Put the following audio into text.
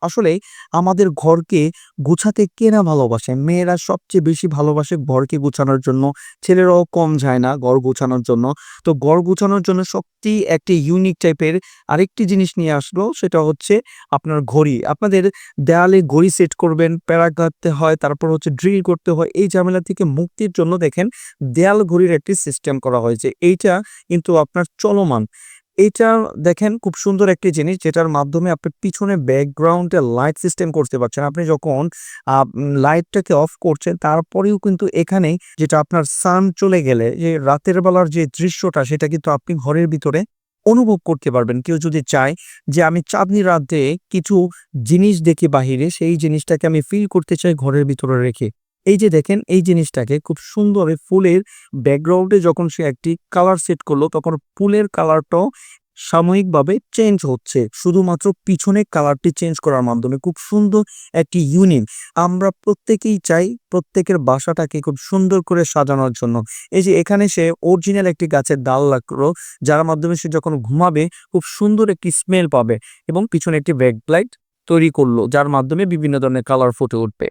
আসলে আমাদের ঘরকে গুছাতে কে না ভালোবাসে? মেয়েরা সবচেয়ে বেশি ভালোবাসে ঘরকে গুছানোর জন্য। ছেলেরাও কম যায় না ঘর গুছানোর জন্য। তো ঘর গুছানোর জন্য সত্যিই একটি ইউনিক টাইপের আরেকটি জিনিস নিয়ে আসলো, সেটা হচ্ছে আপনার ঘড়ি। আপনাদের দেয়ালে ঘড়ি সেট করবেন, প্যারা গাঁথতে হয়, তারপর হচ্ছে ড্রিল করতে হয়। এই ঝামেলা থেকে মুক্তির জন্য দেখেন দেয়াল ঘড়ির একটি সিস্টেম করা হয়েছে। এইটা কিন্তু আপনার চলমান। এইটা দেখেন খুব সুন্দর একটি জিনিস, যেটার মাধ্যমে আপনি পিছনে ব্যাকগ্রাউন্ডে লাইট সিস্টেম করতে পারছেন। আপনি যখন লাইটটাকে অফ করছেন তারপরেও কিন্তু এখানে যেটা আপনার সান চলে গেলে যে রাতের বেলার যে দৃশ্যটা সেটা কিন্তু আপনি ঘরের ভিতরে অনুভব করতে পারবেন। কেউ যদি চায় যে আমি চাঁদনি রাতে কিছু জিনিস দেখি বাহিরে, সেই জিনিসটাকে আমি ফিল করতে চাই ঘরের ভিতরে রেখে। এই যে দেখেন এই জিনিসটাকে খুব সুন্দর ফুলের ব্যাকগ্রাউন্ডে যখন সে একটি কালার সেট করলো, তখন ফুলের কালারটাও সাময়িকভাবে চেঞ্জ হচ্ছে। শুধুমাত্র পিছনের কালারটি চেঞ্জ করার মাধ্যমে খুব সুন্দর একটি ইউনিক। আমরা প্রত্যেকেই চাই প্রত্যেকের বাসাটাকে খুব সুন্দর করে সাজানোর জন্য। এই যে এখানে সে অরিজিনাল একটি গাছের ডাল রাখলো, যার মাধ্যমে সে যখন ঘুমাবে খুব সুন্দর একটি স্মেল পাবে এবং পিছনে একটি ব্যাকলাইট তৈরি করলো, যার মাধ্যমে বিভিন্ন ধরনের কালার ফুটে উঠবে।